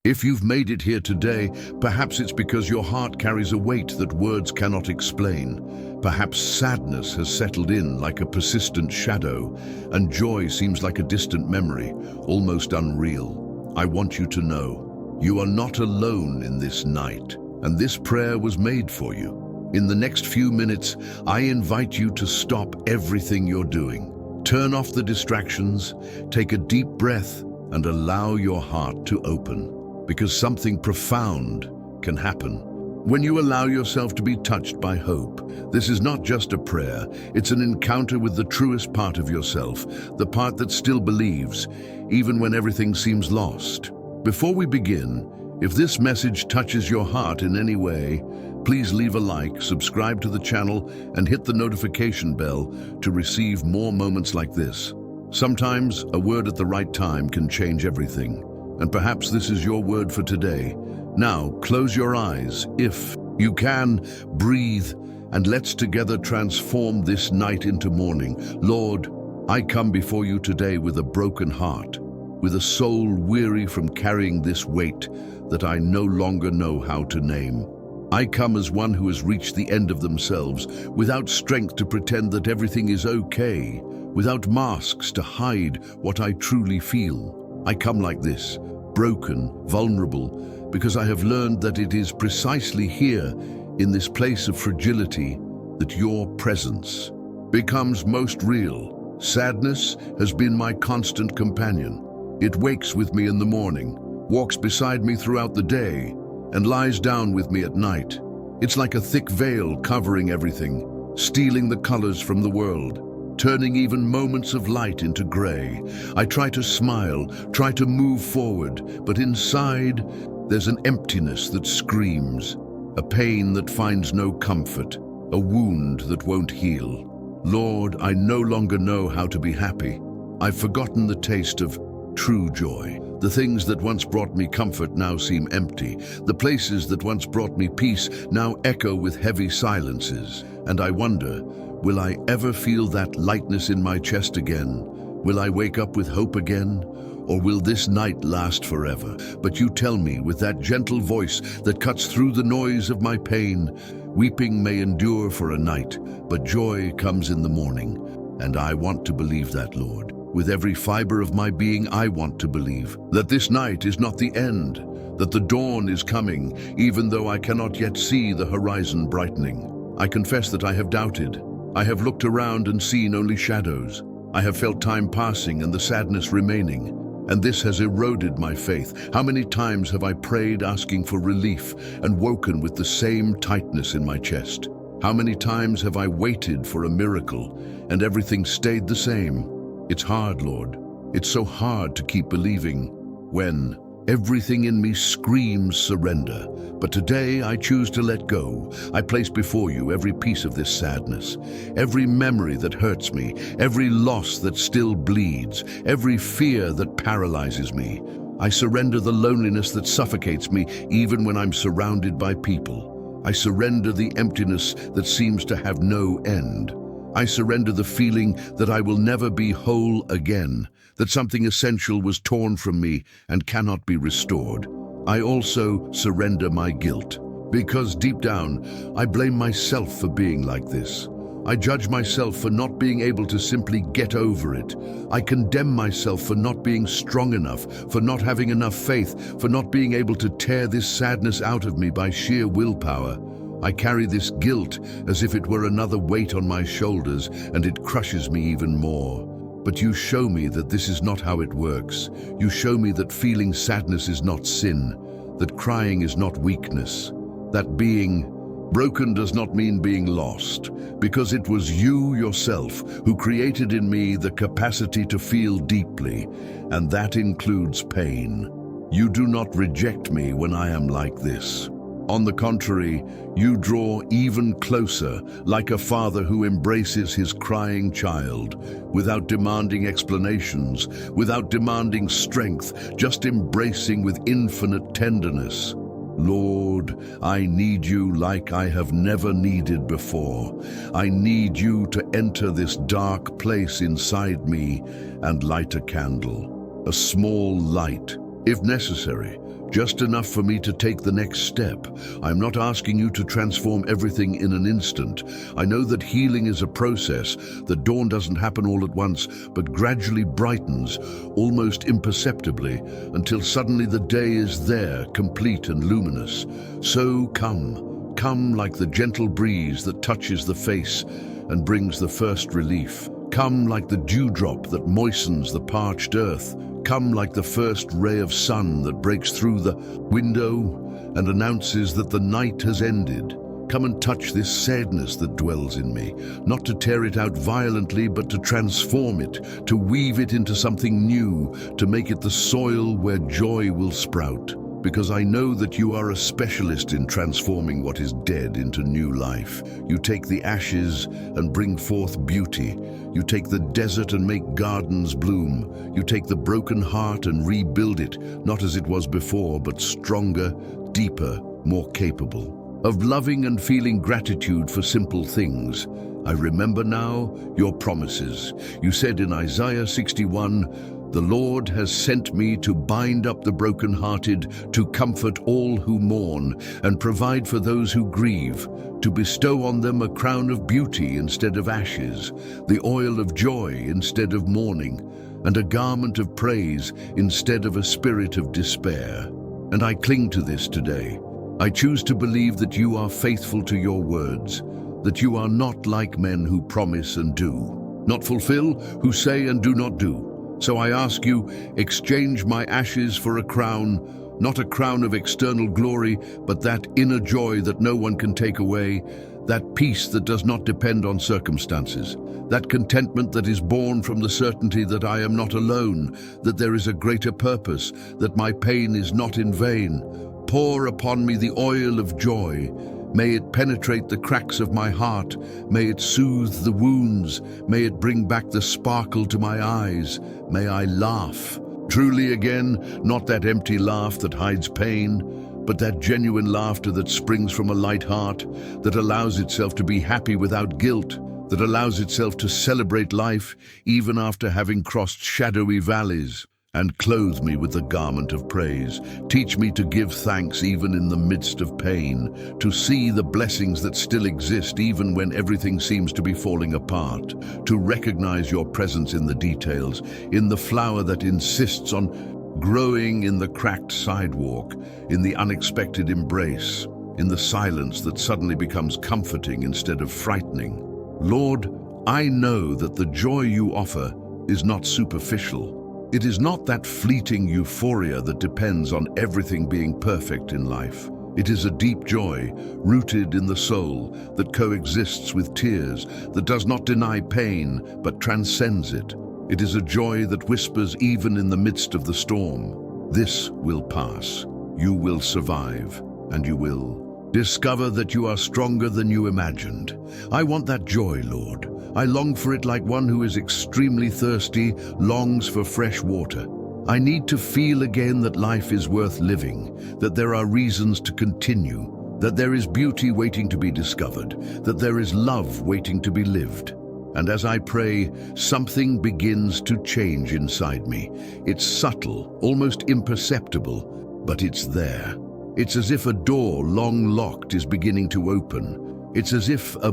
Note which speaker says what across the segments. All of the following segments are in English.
Speaker 1: If you've made it here today, perhaps it's because your heart carries a weight that words cannot explain. Perhaps sadness has settled in like a persistent shadow, and joy seems like a distant memory, almost unreal. I want you to know, you are not alone in this night, and this prayer was made for you. In the next few minutes, I invite you to stop everything you're doing. Turn off the distractions, take a deep breath, and allow your heart to open. Because something profound can happen when you allow yourself to be touched by hope. This is not just a prayer, it's an encounter with the truest part of yourself, the part that still believes, even when everything seems lost. Before we begin, if this message touches your heart in any way, please leave a like, subscribe to the channel, and hit the notification bell to receive more moments like this. Sometimes a word at the right time can change everything. And perhaps this is your word for today. Now, close your eyes, if you can, breathe, and let's together transform this night into morning. Lord, I come before you today with a broken heart, with a soul weary from carrying this weight that I no longer know how to name. I come as one who has reached the end of themselves, without strength to pretend that everything is okay, without masks to hide what I truly feel. I come like this, broken, vulnerable, because I have learned that it is precisely here, in this place of fragility, that your presence becomes most real. Sadness has been my constant companion. It wakes with me in the morning, walks beside me throughout the day, and lies down with me at night. It's like a thick veil covering everything, stealing the colors from the world, turning even moments of light into gray. I try to smile, try to move forward, but inside there's an emptiness that screams, a pain that finds no comfort, a wound that won't heal. Lord, I no longer know how to be happy. I've forgotten the taste of true joy. The things that once brought me comfort now seem empty. The places that once brought me peace now echo with heavy silences. And I wonder, will I ever feel that lightness in my chest again? Will I wake up with hope again? Or will this night last forever? But you tell me with that gentle voice that cuts through the noise of my pain, weeping may endure for a night, but joy comes in the morning. And I want to believe that, Lord. With every fiber of my being, I want to believe that this night is not the end, that the dawn is coming, even though I cannot yet see the horizon brightening. I confess that I have doubted. I have looked around and seen only shadows. I have felt time passing and the sadness remaining, and this has eroded my faith. How many times have I prayed asking for relief and woken with the same tightness in my chest? How many times have I waited for a miracle and everything stayed the same? It's hard, Lord. It's so hard to keep believing when everything in me screams surrender. But today I choose to let go. I place before you every piece of this sadness, every memory that hurts me, every loss that still bleeds, every fear that paralyzes me. I surrender the loneliness that suffocates me even when I'm surrounded by people. I surrender the emptiness that seems to have no end. I surrender the feeling that I will never be whole again, that something essential was torn from me and cannot be restored. I also surrender my guilt, because deep down, I blame myself for being like this. I judge myself for not being able to simply get over it. I condemn myself for not being strong enough, for not having enough faith, for not being able to tear this sadness out of me by sheer willpower. I carry this guilt as if it were another weight on my shoulders, and it crushes me even more. But you show me that this is not how it works. You show me that feeling sadness is not sin, that crying is not weakness, that being broken does not mean being lost, because it was you yourself who created in me the capacity to feel deeply, and that includes pain. You do not reject me when I am like this. On the contrary, you draw even closer, like a father who embraces his crying child, without demanding explanations, without demanding strength, just embracing with infinite tenderness. Lord, I need you like I have never needed before. I need you to enter this dark place inside me and light a candle, a small light, if necessary, just enough for me to take the next step. I'm not asking you to transform everything in an instant. I know that healing is a process. The dawn doesn't happen all at once, but gradually brightens, almost imperceptibly, until suddenly the day is there, complete and luminous. So come like the gentle breeze that touches the face and brings the first relief. Come like the dewdrop that moistens the parched earth. Come like the first ray of sun that breaks through the window and announces that the night has ended. Come and touch this sadness that dwells in me, not to tear it out violently, but to transform it, to weave it into something new, to make it the soil where joy will sprout. Because I know that you are a specialist in transforming what is dead into new life. You take the ashes and bring forth beauty. You take the desert and make gardens bloom. You take the broken heart and rebuild it, not as it was before, but stronger, deeper, more capable of loving and feeling gratitude for simple things. I remember now your promises. You said in Isaiah 61, "The Lord has sent me to bind up the brokenhearted, to comfort all who mourn, and provide for those who grieve, to bestow on them a crown of beauty instead of ashes, the oil of joy instead of mourning, and a garment of praise instead of a spirit of despair." And I cling to this today. I choose to believe that you are faithful to your words, that you are not like men who promise and do, not fulfill, who say and do not do. So I ask you, exchange my ashes for a crown, not a crown of external glory, but that inner joy that no one can take away, that peace that does not depend on circumstances, that contentment that is born from the certainty that I am not alone, that there is a greater purpose, that my pain is not in vain. Pour upon me the oil of joy. May it penetrate the cracks of my heart. May it soothe the wounds. May it bring back the sparkle to my eyes. May I laugh truly again, not that empty laugh that hides pain, but that genuine laughter that springs from a light heart, that allows itself to be happy without guilt, that allows itself to celebrate life even after having crossed shadowy valleys. And clothe me with the garment of praise. Teach me to give thanks even in the midst of pain, to see the blessings that still exist even when everything seems to be falling apart, to recognize your presence in the details, in the flower that insists on growing in the cracked sidewalk, in the unexpected embrace, in the silence that suddenly becomes comforting instead of frightening. Lord, I know that the joy you offer is not superficial. It is not that fleeting euphoria that depends on everything being perfect in life. It is a deep joy, rooted in the soul, that coexists with tears, that does not deny pain, but transcends it. It is a joy that whispers even in the midst of the storm, "This will pass, you will survive, and you will discover that you are stronger than you imagined." I want that joy, Lord. I long for it like one who is extremely thirsty, longs for fresh water. I need to feel again that life is worth living, that there are reasons to continue, that there is beauty waiting to be discovered, that there is love waiting to be lived. And as I pray, something begins to change inside me. It's subtle, almost imperceptible, but it's there. It's as if a door long locked is beginning to open. It's as if a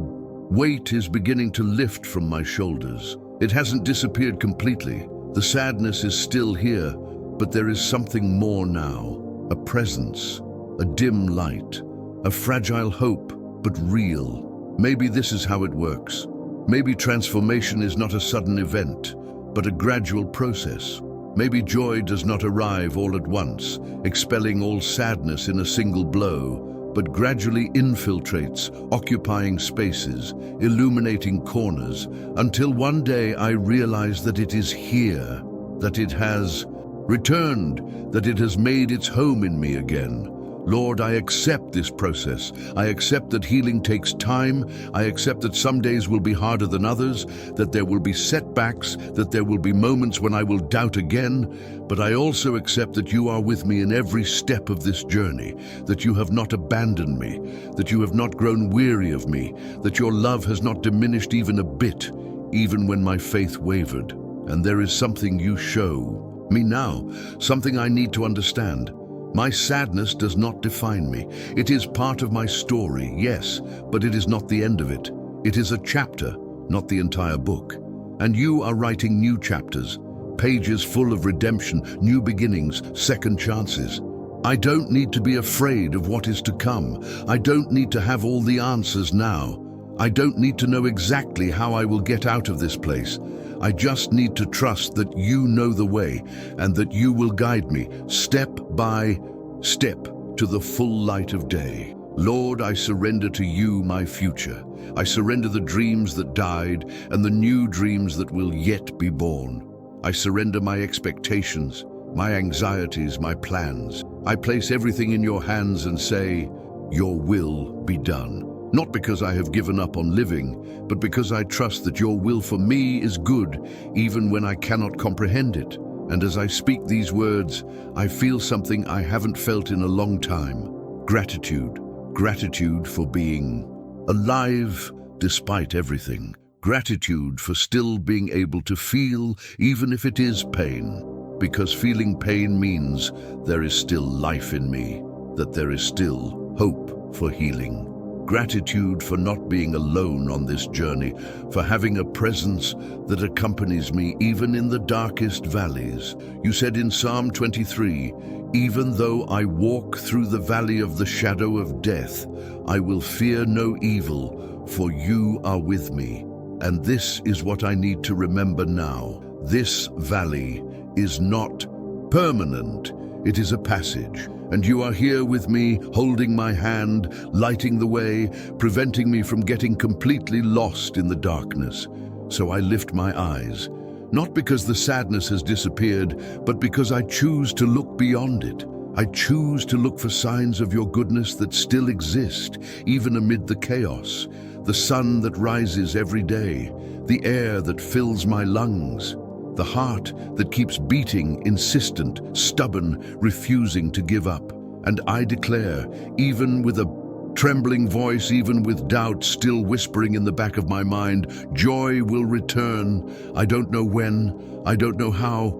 Speaker 1: weight is beginning to lift from my shoulders. It hasn't disappeared completely. The sadness is still here, but there is something more now. A presence, a dim light, a fragile hope, but real. Maybe this is how it works. Maybe transformation is not a sudden event, but a gradual process. Maybe joy does not arrive all at once, expelling all sadness in a single blow, but gradually infiltrates, occupying spaces, illuminating corners, until one day I realize that it is here, that it has returned, that it has made its home in me again. Lord, I accept this process. I accept that healing takes time. I accept that some days will be harder than others, that there will be setbacks, that there will be moments when I will doubt again. But I also accept that you are with me in every step of this journey, that you have not abandoned me, that you have not grown weary of me, that your love has not diminished even a bit, even when my faith wavered. And there is something you show me now, something I need to understand. My sadness does not define me. It is part of my story, yes, but it is not the end of it. It is a chapter, not the entire book. And you are writing new chapters, pages full of redemption, new beginnings, second chances. I don't need to be afraid of what is to come. I don't need to have all the answers now. I don't need to know exactly how I will get out of this place. I just need to trust that you know the way and that you will guide me step by step to the full light of day. Lord, I surrender to you my future. I surrender the dreams that died and the new dreams that will yet be born. I surrender my expectations, my anxieties, my plans. I place everything in your hands and say, your will be done. Not because I have given up on living, but because I trust that your will for me is good, even when I cannot comprehend it. And as I speak these words, I feel something I haven't felt in a long time. Gratitude. Gratitude for being alive despite everything. Gratitude for still being able to feel, even if it is pain. Because feeling pain means there is still life in me, that there is still hope for healing. Gratitude for not being alone on this journey, for having a presence that accompanies me even in the darkest valleys. You said in Psalm 23, even though I walk through the valley of the shadow of death, I will fear no evil, for you are with me. And this is what I need to remember now. This valley is not permanent. It is a passage. And you are here with me, holding my hand, lighting the way, preventing me from getting completely lost in the darkness. So I lift my eyes, not because the sadness has disappeared, but because I choose to look beyond it. I choose to look for signs of your goodness that still exist, even amid the chaos. The sun that rises every day, the air that fills my lungs, the heart that keeps beating, insistent, stubborn, refusing to give up. And I declare, even with a trembling voice, even with doubt still whispering in the back of my mind, joy will return. I don't know when, I don't know how,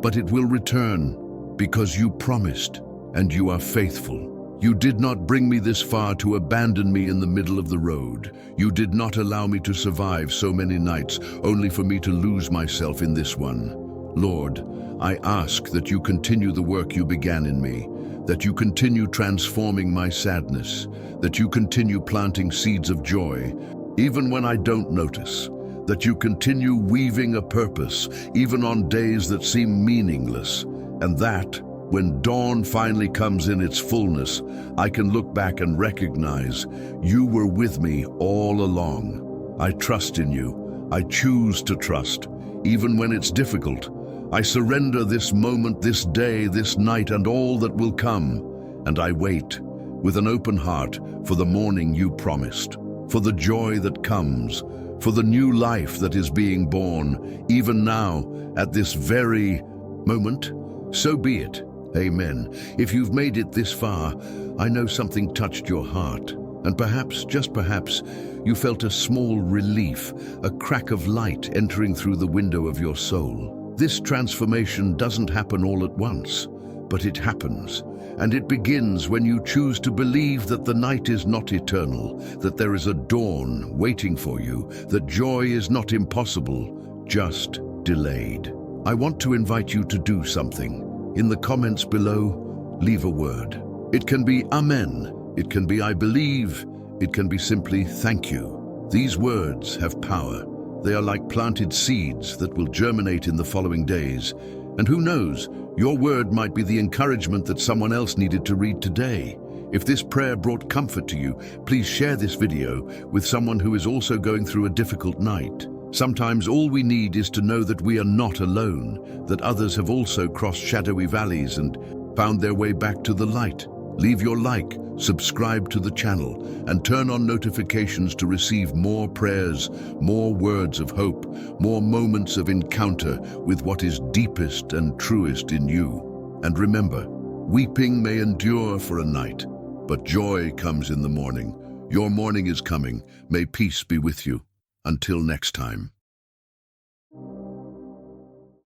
Speaker 1: but it will return because you promised and you are faithful. You did not bring me this far to abandon me in the middle of the road. You did not allow me to survive so many nights, only for me to lose myself in this one. Lord, I ask that you continue the work you began in me, that you continue transforming my sadness, that you continue planting seeds of joy, even when I don't notice, that you continue weaving a purpose, even on days that seem meaningless, and that, when dawn finally comes in its fullness, I can look back and recognize you were with me all along. I trust in you. I choose to trust, even when it's difficult. I surrender this moment, this day, this night, and all that will come. And I wait with an open heart for the morning you promised, for the joy that comes, for the new life that is being born, even now, at this very moment. So be it. Amen. If you've made it this far, I know something touched your heart. And perhaps, just perhaps, you felt a small relief, a crack of light entering through the window of your soul. This transformation doesn't happen all at once, but it happens. And it begins when you choose to believe that the night is not eternal, that there is a dawn waiting for you, that joy is not impossible, just delayed. I want to invite you to do something. In the comments below, leave a word. It can be Amen. It can be I believe. It can be simply thank you. These words have power. They are like planted seeds that will germinate in the following days. And who knows, your word might be the encouragement that someone else needed to read today. If this prayer brought comfort to you, please share this video with someone who is also going through a difficult night. Sometimes all we need is to know that we are not alone, that others have also crossed shadowy valleys and found their way back to the light. Leave your like, subscribe to the channel, and turn on notifications to receive more prayers, more words of hope, more moments of encounter with what is deepest and truest in you. And remember, weeping may endure for a night, but joy comes in the morning. Your morning is coming. May peace be with you. Until next time.